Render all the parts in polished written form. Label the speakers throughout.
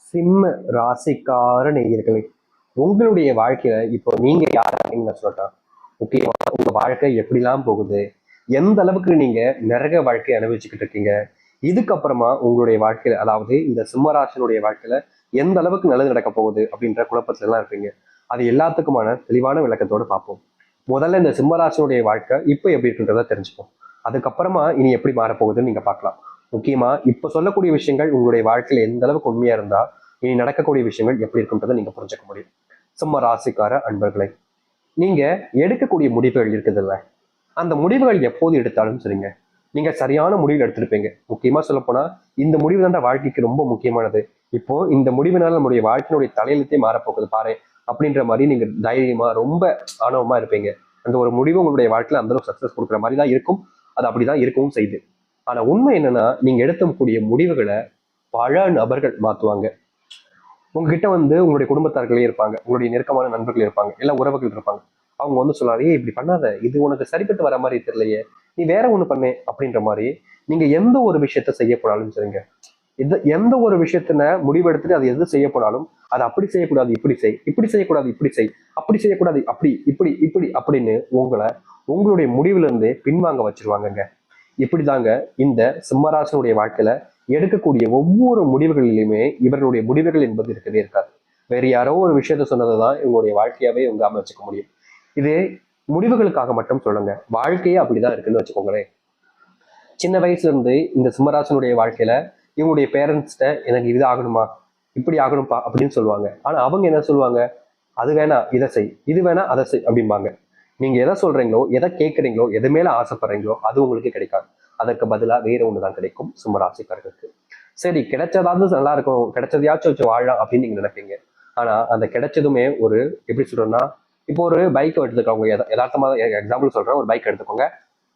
Speaker 1: சிம்ம ராசிக்கார நேயர்களே, உங்களுடைய வாழ்க்கையில இப்போ நீங்க யாருன்னு நான் சொல்லட்டா? முக்கியமா உங்க வாழ்க்கை எப்படிலாம் போகுது, எந்த அளவுக்கு நீங்க நரக வாழ்க்கையை அனுபவிச்சுக்கிட்டு இருக்கீங்க, இதுக்கப்புறமா உங்களுடைய வாழ்க்கையில, அதாவது இந்த சிம்மராசினுடைய வாழ்க்கையில எந்த அளவுக்கு நல்லது நடக்க போகுது அப்படின்ற குழப்பத்துல எல்லாம் இருப்பீங்க. அது எல்லாத்துக்குமான தெளிவான விளக்கத்தோடு பார்ப்போம். முதல்ல இந்த சிம்மராசினுடைய வாழ்க்கை இப்போ எப்படி இருக்குன்றத தெரிஞ்சுப்போம். அதுக்கப்புறமா இனி எப்படி மாறப்போகுதுன்னு நீங்க பார்க்கலாம். முக்கியமா இப்ப சொல்லக்கூடிய விஷயங்கள் உங்களுடைய வாழ்க்கையில எந்த அளவுக்கு உண்மையா இருந்தா இனி நடக்கக்கூடிய விஷயங்கள் எப்படி இருக்குன்றதை நீங்க புரிஞ்சுக்க முடியும். சிம்ம ராசிக்கார அன்பர்களை, நீங்க எடுக்கக்கூடிய முடிவுகள் இருக்குதுல்ல, அந்த முடிவுகள் எப்போது எடுத்தாலும் சரிங்க, நீங்க சரியான முடிவு எடுத்திருப்பீங்க. முக்கியமா சொல்ல போனா இந்த முடிவு தான் வாழ்க்கைக்கு ரொம்ப முக்கியமானது. இப்போ இந்த முடிவுனால நம்முடைய வாழ்க்கையினுடைய தலையெழுத்தே மாறப்போகுது பாரு அப்படின்ற மாதிரி நீங்க தைரியமா ரொம்ப ஆணவமா இருப்பீங்க. அந்த ஒரு முடிவு உங்களுடைய வாழ்க்கையில அந்த அளவுக்கு சக்சஸ் கொடுக்குற மாதிரி தான் இருக்கும். அது அப்படிதான் இருக்கவும் செய்யுது. ஆனா உண்மை என்னன்னா, நீங்க எடுக்கக்கூடிய முடிவுகளை பல நபர்கள் மாத்துவாங்க. உங்ககிட்ட உங்களுடைய குடும்பத்தார்களே இருப்பாங்க, உங்களுடைய நெருக்கமான நண்பர்கள் இருப்பாங்க, எல்லா உறவுகள் இருப்பாங்க. அவங்க சொல்லாரு, ஏய் இப்படி பண்ணாத, இது உனக்கு சரிப்பட்டு வர மாதிரி தெரியலையே, நீ வேற ஒண்ணு பண்ணு அப்படின்ற மாதிரி. நீங்க எந்த ஒரு விஷயத்த செய்ய போனாலும் சரிங்க, எந்த ஒரு விஷயத்தின முடிவெடுத்துட்டு அது எது செய்ய போனாலும், அது அப்படி செய்யக்கூடாது இப்படி செய், இப்படி செய்யக்கூடாது இப்படி செய், அப்படி செய்யக்கூடாது அப்படி இப்படி இப்படி அப்படின்னு உங்களை உங்களுடைய முடிவுல இருந்து பின்வாங்க வச்சிருவாங்கங்க. இப்படிதாங்க இந்த சிம்மராசனுடைய வாழ்க்கையில எடுக்கக்கூடிய ஒவ்வொரு முடிவுகளிலுமே இவர்களுடைய முடிவுகள் என்பது இருக்கவே இருக்காது. வேற யாரோ ஒரு விஷயத்த சொன்னதுதான் இவங்களுடைய வாழ்க்கையாவே இவங்க அமைச்சுக்க முடியும். இது முடிவுகளுக்காக மட்டும் சொல்லுங்க, வாழ்க்கையே அப்படிதான் இருக்குன்னு வச்சுக்கோங்களேன். சின்ன வயசுல இருந்து இந்த சிம்மராசனுடைய வாழ்க்கையில இவங்களுடைய பேரண்ட்ஸ்ட எனக்கு இது ஆகணுமா, இப்படி ஆகணும்பா அப்படின்னு சொல்லுவாங்க. ஆனா அவங்க என்ன சொல்லுவாங்க, அது வேணா இதை செய், இது வேணா அதை செய் அப்படிம்பாங்க. நீங்க எதை சொல்றீங்களோ, எதை கேட்குறீங்களோ, எது மேல ஆசைப்படுறீங்களோ அது உங்களுக்கு கிடைக்காது. அதற்கு பதிலா வேற ஒண்ணுதான் கிடைக்கும் சிம்மராசிக்காரர்களுக்கு. சரி, கிடைச்சதாவது நல்லா இருக்கும், கிடைச்சதையாச்சும் வச்சு வாழலாம் அப்படின்னு நீங்க நினைப்பீங்க. ஆனா அந்த கிடைச்சதுமே ஒரு எப்படி சொல்றோம்னா, இப்போ ஒரு பைக் எடுத்துக்கோங்க, யதார்த்தமா எக்ஸாம்பிள் சொல்றேன், ஒரு பைக் எடுத்துக்கோங்க.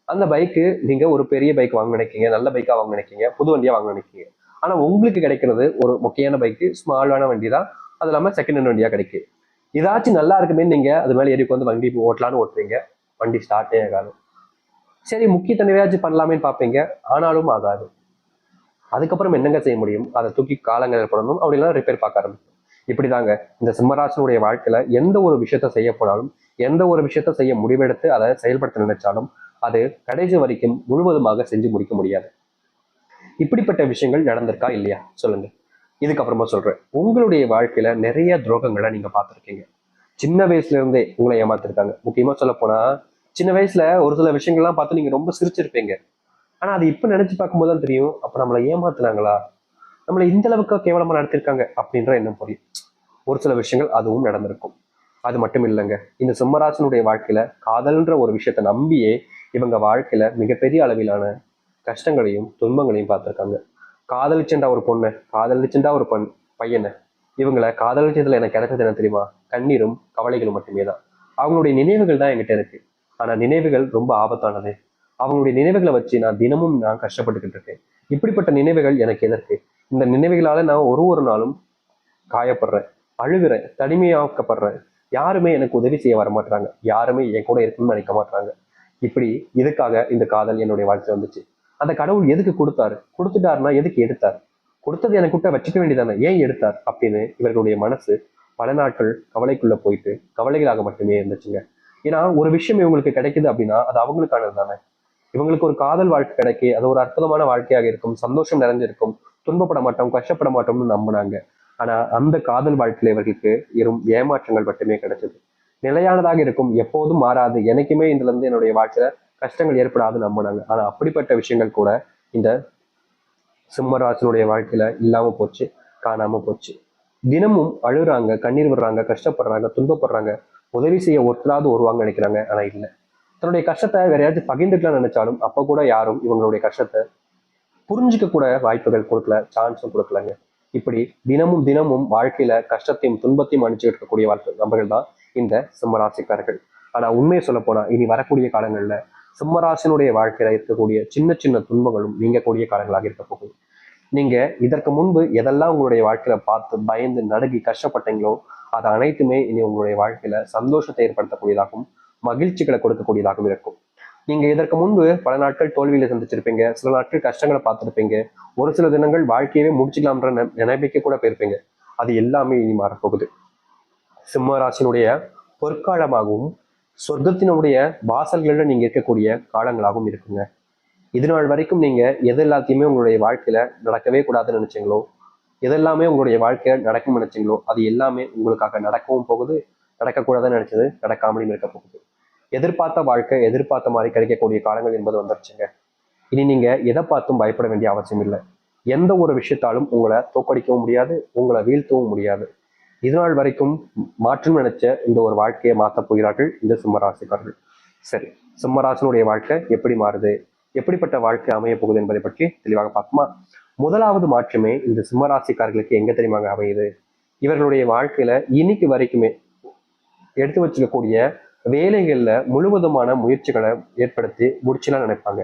Speaker 1: அந்த பைக்கு நீங்க ஒரு பெரிய பைக் வாங்க நினைக்கீங்க, நல்ல பைக்கா வாங்க நினைக்கீங்க, புது வண்டியா வாங்க நினைக்கீங்க. ஆனா உங்களுக்கு கிடைக்கிறது ஒரு முக்கியமான பைக்கு, ஸ்மாலான வண்டி தான். அது இல்லாம செகண்ட் ஹேண்ட் வண்டியா கிடைக்கும். ஏதாச்சும் நல்லா இருக்குமே நீங்க அது மேல ஏறி வந்து வண்டி ஓட்டலான்னு ஓட்டுவீங்க, வண்டி ஸ்டார்ட்டே ஆகாது. சரி, முக்கிய தடவையாச்சும் பண்ணலாமேன்னு பார்ப்பீங்க, ஆனாலும் ஆகாது. அதுக்கப்புறம் என்னங்க செய்ய முடியும், அதை தூக்கி காலங்கள் போடணும், அப்படிலாம் ரிப்பேர் பார்க்க ஆரம்பிக்கும். இப்படிதாங்க இந்த சிம்மராசனுடைய வாழ்க்கையில எந்த ஒரு விஷயத்த செய்ய போனாலும், எந்த ஒரு விஷயத்த செய்ய முடிவெடுத்து அதை செயல்படுத்த நினைச்சாலும் அது கடைசி வரைக்கும் முழுவதுமாக செஞ்சு முடிக்க முடியாது. இப்படிப்பட்ட விஷயங்கள் நடந்திருக்கா இல்லையா சொல்லுங்க. இதுக்கப்புறமா சொல்றேன், உங்களுடைய வாழ்க்கையில நிறைய துரோகங்களை நீங்க பார்த்துருக்கீங்க. சின்ன வயசுல இருந்தே உங்களை ஏமாத்திருக்காங்க. முக்கியமா சொல்ல போனா சின்ன வயசுல ஒரு சில விஷயங்கள்லாம் பார்த்து நீங்க ரொம்ப சிரிச்சிருப்பீங்க. ஆனா அது இப்ப நினைச்சு பார்க்கும்போது தான் தெரியும், அப்ப நம்மளை ஏமாத்துனாங்களா, நம்மளை இந்த அளவுக்கு கேவலமா நடத்திருக்காங்க அப்படின்ற எண்ணம் புரியும். ஒரு சில விஷயங்கள் அதுவும் நடந்திருக்கும். அது மட்டும் இல்லைங்க, இந்த சிம்மராசனுடைய வாழ்க்கையில காதல்ன்ற ஒரு விஷயத்த நம்பியே இவங்க வாழ்க்கையில மிகப்பெரிய அளவிலான கஷ்டங்களையும் துன்பங்களையும் பார்த்திருக்காங்க. காதலிச்சுண்டா ஒரு பொண்ணு, காதலிச்சுண்டா ஒரு பையனை, இவங்களை காதலிச்சதுல எனக்கு கிடைச்சது என்ன தெரியுமா, கண்ணீரும் கவலைகளும் மட்டுமே தான். அவங்களுடைய நினைவுகள் தான் என்கிட்ட இருக்கு. ஆனா நினைவுகள் ரொம்ப ஆபத்தானது. அவங்களுடைய நினைவுகளை வச்சு நான் கஷ்டப்பட்டுக்கிட்டு இருக்கேன். இப்படிப்பட்ட நினைவுகள் எனக்கு எதற்கு? இந்த நினைவுகளால நான் ஒரு ஒரு நாளும் காயப்படுறேன், அழுகிறேன், தனிமையாக்கப்படுறேன். யாருமே எனக்கு உதவி செய்ய வர மாட்டாங்க, யாருமே என் கூட இருக்குன்னு நினைக்க மாட்டாங்க. இப்படி இதுக்காக இந்த காதல் என்னுடைய வாழ்க்கை வந்துச்சு. அந்த கடவுள் எதுக்கு கொடுத்தாரு, கொடுத்துட்டாருன்னா எதுக்கு எடுத்தார், கொடுத்தது எனக்கு கிட்ட வச்சுக்க வேண்டியதானே, ஏன் எடுத்தார் அப்படின்னு இவர்களுடைய மனசு பல நாட்கள் கவலைக்குள்ள போயிட்டு கவலைகளாக மட்டுமே இருந்துச்சுங்க. ஏன்னா ஒரு விஷயம் இவங்களுக்கு கிடைக்குது அப்படின்னா அது அவங்களுக்கானது தானே. இவங்களுக்கு ஒரு காதல் வாழ்க்கை கிடைக்கி அது ஒரு அற்புதமான வாழ்க்கையாக இருக்கும், சந்தோஷம் நிறைஞ்சிருக்கும், துன்பப்பட மாட்டோம், கஷ்டப்பட மாட்டோம்னு நம்பினாங்க. ஆனா அந்த காதல் வாழ்க்கையில இவர்களுக்கு வெறும் ஏமாற்றங்கள் மட்டுமே கிடைச்சது. நிலையானதாக இருக்கும், எப்போதும் மாறாது, எனக்குமே இதுல இருந்து என்னுடைய வாழ்க்கையில கஷ்டங்கள் ஏற்படாதுன்னு நம்பினாங்க. ஆனா அப்படிப்பட்ட விஷயங்கள் கூட இந்த சிம்மராசனுடைய வாழ்க்கையில இல்லாம போச்சு, காணாம போச்சு. தினமும் அழுறாங்க, கண்ணீர் விடுறாங்க, கஷ்டப்படுறாங்க, துன்பப்படுறாங்க. உதவி செய்ய ஒருத்தராவது வருவாங்க நினைக்கிறாங்க, ஆனா இல்லை. தன்னுடைய கஷ்டத்தை வேற யாராச்சும் பகிர்ந்துக்கலாம் நினைச்சாலும் அப்ப கூட யாரும் இவங்களுடைய கஷ்டத்தை புரிஞ்சுக்க கூட வாய்ப்புகள் கொடுக்கல, சான்ஸும் கொடுக்கலங்க. இப்படி தினமும் தினமும் வாழ்க்கையில கஷ்டத்தையும் துன்பத்தையும் அனுப்பிச்சுட்டு இருக்கக்கூடிய வாழ்க்கை நபர்கள் தான் இந்த சிம்மராசிக்காரர்கள். ஆனா உண்மையை சொல்ல போனா இனி வரக்கூடிய காலங்கள்ல சிம்மராசினுடைய வாழ்க்கையில இருக்கக்கூடிய சின்ன சின்ன துன்பங்களும் நீங்கக்கூடிய காலங்களாக இருக்க போகுது. நீங்க இதற்கு முன்பு எதெல்லாம் உங்களுடைய வாழ்க்கையில பார்த்து பயந்து நடுங்கி கஷ்டப்பட்டீங்களோ அது அனைத்துமே இனி உங்களுடைய வாழ்க்கையில சந்தோஷத்தை ஏற்படுத்தக்கூடியதாகவும் மகிழ்ச்சிகளை கொடுக்கக்கூடியதாகவும் இருக்கும். நீங்க இதற்கு முன்பு பல நாட்கள் தோல்வியில சந்திச்சிருப்பீங்க, சில நாட்கள் கஷ்டங்களை பார்த்துருப்பீங்க, ஒரு சில தினங்கள் வாழ்க்கையவே முடிச்சுக்கலாம்ன்ற நினைப்பிக்க கூட போயிருப்பீங்க. அது எல்லாமே இனி மாறப்போகுது. சிம்ம ராசினுடைய பொற்காலமாகவும் சொர்க்கத்தினுடைய வாசல்களில் நீங்க இருக்கக்கூடிய காலங்களாகவும் இருக்குங்க. இது நாள் வரைக்கும் நீங்க எது எல்லாத்தையுமே உங்களுடைய வாழ்க்கையில நடக்கவே கூடாதுன்னு நினைச்சீங்களோ, எதெல்லாமே உங்களுடைய வாழ்க்கையில நடக்கும் நினைச்சீங்களோ, அது எல்லாமே உங்களுக்காக நடக்கவும் போகுது. நடக்கக்கூடாதுன்னு நினைச்சது நடக்காமலும் இருக்க போகுது. எதிர்பார்த்த வாழ்க்கை எதிர்பார்த்த மாதிரி கிடைக்கக்கூடிய காலங்கள் என்பது வந்துருச்சுங்க. இனி நீங்க எதை பார்த்தும் பயப்பட வேண்டிய அவசியம் இல்லை. எந்த ஒரு விஷயத்தாலும் உங்களை தோக்கடிக்கவும் முடியாது, உங்களை வீழ்த்தவும் முடியாது. இது நாள் வரைக்கும் மாற்றம் நினைச்ச இந்த ஒரு வாழ்க்கையை மாற்றப் போகிறார்கள் இந்த சிம்மராசிக்காரர்கள். சரி, சிம்மராசினுடைய வாழ்க்கை எப்படி மாறுது, எப்படிப்பட்ட வாழ்க்கை அமைய போகுது என்பதை பற்றி தெளிவாக பார்ப்போமா? முதலாவது மாற்றமே இந்த சிம்மராசிக்காரர்களுக்கு எங்க தெரியுமாங்க அமையுது? இவர்களுடைய வாழ்க்கையில இன்னைக்கு வரைக்குமே எடுத்து வச்சுக்கக்கூடிய வேலைகள்ல முழுவதுமான முயற்சிகளை ஏற்படுத்தி முடிச்சுலாம் நினைப்பாங்க.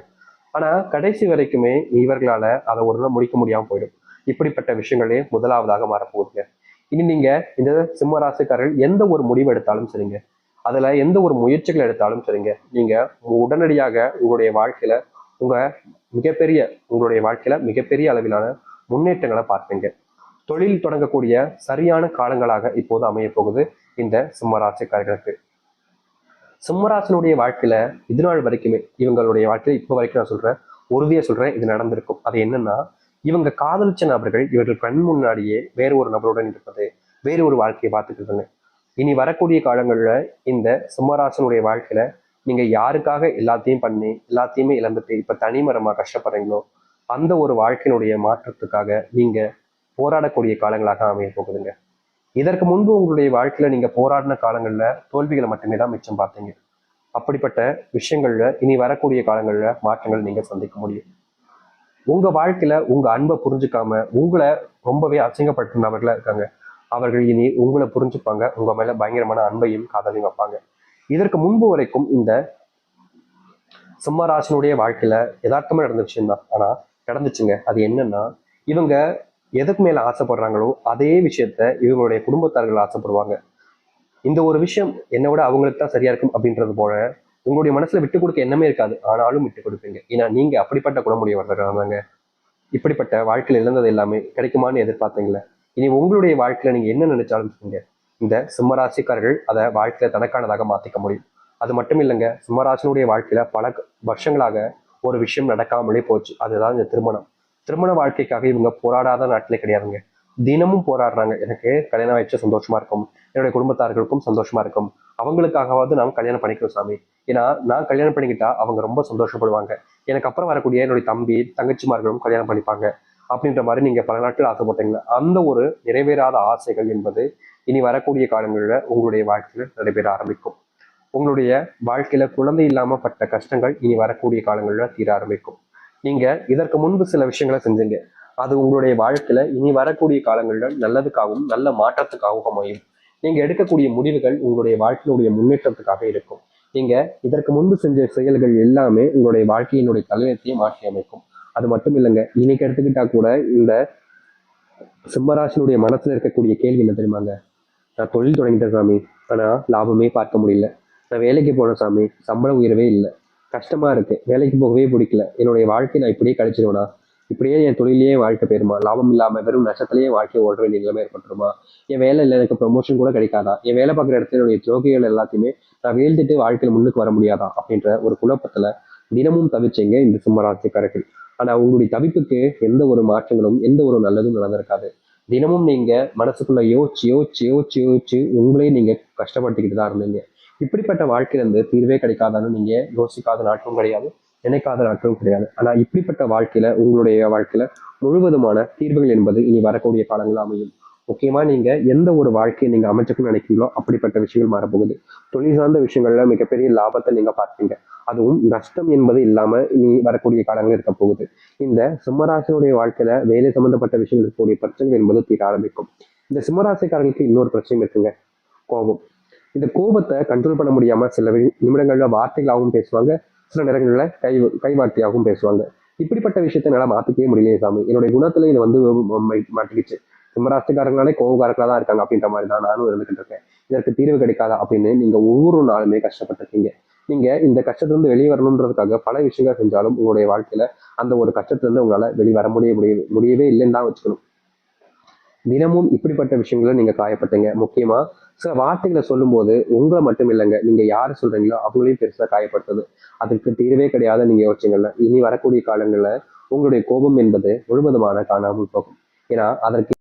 Speaker 1: ஆனா கடைசி வரைக்குமே இவர்களால அதை ஒரு நாள் முடிக்க முடியாம போயிடும். இப்படிப்பட்ட விஷயங்களே முதலாவதாக மாறப்போகுதுங்க. இனி நீங்க இந்த சிம்ம ராசிக்காரர்கள் எந்த ஒரு முடிவு எடுத்தாலும் சரிங்க, அதுல எந்த ஒரு முயற்சிகள் எடுத்தாலும் சரிங்க, நீங்க உடனடியாக உங்களுடைய வாழ்க்கையில உங்களுடைய வாழ்க்கையில மிகப்பெரிய அளவிலான முன்னேற்றங்களை பார்ப்பீங்க. தொழில் தொடங்கக்கூடிய சரியான காலங்களாக இப்போது அமைய போகுது இந்த சிம்மராசிக்காரர்களுக்கு. சிம்மராசனுடைய வாழ்க்கையில இது நாள் வரைக்குமே இவங்களுடைய வாழ்க்கையில இப்போ வரைக்கும் நான் சொல்றேன், உறுதியா சொல்றேன், இது நடந்திருக்கும். அது என்னன்னா, இவங்க காதலிச்ச நபர்கள் இவர்கள் கண் முன்னாடியே வேறு ஒரு நபருடன் இருப்பது, வேறு ஒரு வாழ்க்கையை பார்த்துக்கிறதுங்க. இனி வரக்கூடிய காலங்கள்ல இந்த சிம்மராசனுடைய வாழ்க்கையில நீங்க யாருக்காக எல்லாத்தையும் பண்ணி எல்லாத்தையுமே இழந்துட்டு இப்ப தனிமரமா கஷ்டப்படுறீங்களோ, அந்த ஒரு வாழ்க்கையினுடைய மாற்றத்துக்காக நீங்க போராடக்கூடிய காலங்களாக அமைய போகுதுங்க. இதற்கு முன்பு உங்களுடைய வாழ்க்கையில நீங்க போராடின காலங்கள்ல தோல்விகளை மட்டுமே தான் மிச்சம் பார்த்தீங்க. அப்படிப்பட்ட விஷயங்கள்ல இனி வரக்கூடிய காலங்கள்ல மாற்றங்கள் நீங்க சந்திக்க முடியும். உங்க வாழ்க்கையில உங்க அன்பை புரிஞ்சுக்காம உங்களை ரொம்பவே அசிங்கப்படுத்தினவர்களா இருக்காங்க. அவர்கள் இனி உங்களை புரிஞ்சுப்பாங்க, உங்க மேல பயங்கரமான அன்பையும் காதலையும் வைப்பாங்க. இதற்கு முன்பு வரைக்கும் இந்த சிம்மராசனுடைய வாழ்க்கையில யதார்த்தமா நடந்த விஷயம் தான், ஆனா நடந்துச்சுங்க. அது என்னன்னா, இவங்க எதுக்கு மேல ஆசைப்படுறாங்களோ அதே விஷயத்த இவங்களுடைய குடும்பத்தார்கள் ஆசைப்படுவாங்க. இந்த ஒரு விஷயம் என்னை விட அவங்களுக்கு தான் சரியா இருக்கும் அப்படின்றது போல உங்களுடைய மனசுல விட்டு கொடுக்க எண்ணமே இருக்காது, ஆனாலும் விட்டு கொடுப்பீங்க. ஏன்னா நீங்க அப்படிப்பட்ட குணமுடையவர்கள் தாங்க. இப்படிப்பட்ட வாழ்க்கையில இழந்தது எல்லாமே கிடைக்குமான்னு எதிர்பார்த்தீங்களே, இனி உங்களுடைய வாழ்க்கையில நீங்க என்ன நினைச்சாலும் சொல்லுங்க, இந்த சிம்மராசிக்காரர்கள் அதை வாழ்க்கையில தனக்கானதாக மாத்திக்க முடியும். அது மட்டும் இல்லைங்க, சிம்மராசினுடைய வாழ்க்கையில பல வருஷங்களாக ஒரு விஷயம் நடக்காமலே போச்சு. அதுதான் இந்த திருமணம். திருமண வாழ்க்கைக்காக இவங்க போராடாத நாட்டிலே கிடையாதுங்க. தினமும் போராடுறாங்க. எனக்கு கல்யாணம் ஆயிடுச்சு சந்தோஷமா இருக்கும், என்னுடைய குடும்பத்தார்களுக்கும் சந்தோஷமா இருக்கும், அவங்களுக்காகவாவது நாம் கல்யாணம் பண்ணிக்கிறோம் சாமி. ஏன்னா நான் கல்யாணம் பண்ணிக்கிட்டா அவங்க ரொம்ப சந்தோஷப்படுவாங்க, எனக்கு அப்புறம் வரக்கூடிய என்னுடைய தம்பி தங்கச்சிமார்களும் கல்யாணம் பண்ணிப்பாங்க அப்படின்ற மாதிரி நீங்க பல நாட்கள் ஆசைப்பட்டீங்களா, அந்த ஒரு நிறைவேறாத ஆசைகள் என்பது இனி வரக்கூடிய காலங்களில் உங்களுடைய வாழ்க்கையில் நடைபெற ஆரம்பிக்கும். உங்களுடைய வாழ்க்கையில குழந்தை இல்லாம பட்ட கஷ்டங்கள் இனி வரக்கூடிய காலங்களில் தீர ஆரம்பிக்கும். நீங்க இதற்கு முன்பு சில விஷயங்களை செஞ்சீங்க, அது உங்களுடைய வாழ்க்கையில இனி வரக்கூடிய காலங்களில் நல்லதுக்காகவும் நல்ல மாற்றத்துக்காகவும் அமையும். நீங்க எடுக்கக்கூடிய முடிவுகள் உங்களுடைய வாழ்க்கையினுடைய முன்னேற்றத்துக்காக இருக்கும். நீங்க இதற்கு முன்பு செஞ்ச செயல்கள் எல்லாமே உங்களுடைய வாழ்க்கையினுடைய தலையத்தையும் மாற்றி அமைக்கும். அது மட்டும் இல்லைங்க, இன்னைக்கு எடுத்துக்கிட்டா கூட இந்த சிம்மராசினுடைய மனசுல இருக்கக்கூடிய கேள்வி என்ன தெரியுமாங்க? நான் தொழில் தொடங்கிட்டேன் சாமி, ஆனா லாபமே பார்க்க முடியல. நான் வேலைக்கு போனேன் சாமி, சம்பள உயர்வே இல்லை, கஷ்டமா இருக்கு, வேலைக்கு போகவே பிடிக்கல, என்னுடைய வாழ்க்கை நான் இப்படியே கழிச்சிருவேனா, இப்படியே என் தொழிலேயே வாழ்க்கை போயிருமா, லாபம் இல்லாம வெறும் நஷ்டத்திலேயே வாழ்க்கையை ஓட வேண்டிய நிலைமை ஏற்பட்டுருமா, என் வேலை இல்லை எனக்கு ப்ரமோஷன் கூட கிடைக்காதா, என் வேலை பார்க்குற இடத்துல என்னுடைய துரோகிகள் எல்லாத்தையுமே நான் வீழ்ந்துட்டு வாழ்க்கையில முன்னுக்கு வர முடியாதா அப்படின்ற ஒரு குழப்பத்துல தினமும் தவிச்சீங்க இந்த சிம்மராசிக்காரர்கள். ஆனா உங்களுடைய தவிப்புக்கு எந்த ஒரு மாற்றங்களும் எந்த ஒரு நல்லதும் நடந்திருக்காது. தினமும் நீங்க மனசுக்குள்ள யோசிச்சு யோசிச்சு யோசிச்சு யோசிச்சு உங்களே நீங்க கஷ்டப்படுத்திக்கிட்டு தான் இருந்தீங்க. இப்படிப்பட்ட வாழ்க்கையில இருந்து தீர்வே கிடைக்காதான்னு நீங்க யோசிக்காத நாட்களும் கிடையாது, நினைக்காத நாட்களும் கிடையாது. ஆனா இப்படிப்பட்ட வாழ்க்கையில உங்களுடைய வாழ்க்கையில முழுவதுமான தீர்வுகள் என்பது இனி வரக்கூடிய காலங்கள் அமையும். முக்கியமா நீங்க எந்த ஒரு வாழ்க்கையை நீங்க அமைச்சுக்கணும்னு நினைக்கிறீங்களோ அப்படிப்பட்ட விஷயங்கள் மாறப்போகுது. தொழில் சார்ந்த விஷயங்கள்ல மிகப்பெரிய லாபத்தை நீங்க பார்ப்பீங்க. அதுவும் நஷ்டம் என்பது இல்லாம இனி வரக்கூடிய காலங்கள் இருக்க போகுது. இந்த சிம்மராசினுடைய வாழ்க்கையில வேலை சம்பந்தப்பட்ட விஷயங்கள் இருக்கக்கூடிய பிரச்சனைகள் என்பது தீர ஆரம்பிக்கும். இந்த சிம்மராசிக்காரர்களுக்கு இன்னொரு பிரச்சனை இருக்குங்க, கோபம். இந்த கோபத்தை கண்ட்ரோல் பண்ண முடியாம சில நிமிடங்கள்ல வார்த்தைகளாகவும் பேசுவாங்க, சில நேரங்கள்ல கைவார்த்தையாகவும் பேசுவாங்க. இப்படிப்பட்ட விஷயத்த என்னால மாத்திக்கவே முடியலையே சாமி, என்னுடைய குணத்துல இது வந்து மாட்டிக்கிச்சு, சிம்மராசிக்காரங்களாலே கோபக்காரர்களா தான் இருக்காங்க அப்படின்ற மாதிரி தான் நானும் இருந்துகிட்டு இருக்கேன், இதற்கு தீர்வு கிடைக்காதா அப்படின்னு நீங்க ஒவ்வொரு நாளுமே கஷ்டப்பட்டிருக்கீங்க. நீங்க இந்த கஷ்டத்திலிருந்து வெளியே வரணுன்றதுக்காக பல விஷயங்கள் செஞ்சாலும் உங்களுடைய வாழ்க்கையில அந்த ஒரு கஷ்டத்திலிருந்து உங்களால வெளிவர முடியவே இல்லைன்னு தான் வச்சுக்கணும். தினமும் இப்படிப்பட்ட விஷயங்களை நீங்க காயப்பட்டீங்க. முக்கியமா சில வார்த்தைகளை சொல்லும்போது உங்களை மட்டும் இல்லைங்க, நீங்க யாரை சொல்றீங்களோ அவங்களையும் பெருசா காயப்படுத்துது. அதுக்கு தீர்வே கிடையாது நீங்க யோசிச்சீங்கல்ல. இனி வரக்கூடிய காலங்கள்ல உங்களுடைய கோபம் என்பது முழுவதுமான காணாமல் போகும். ஏன்னா அதற்கு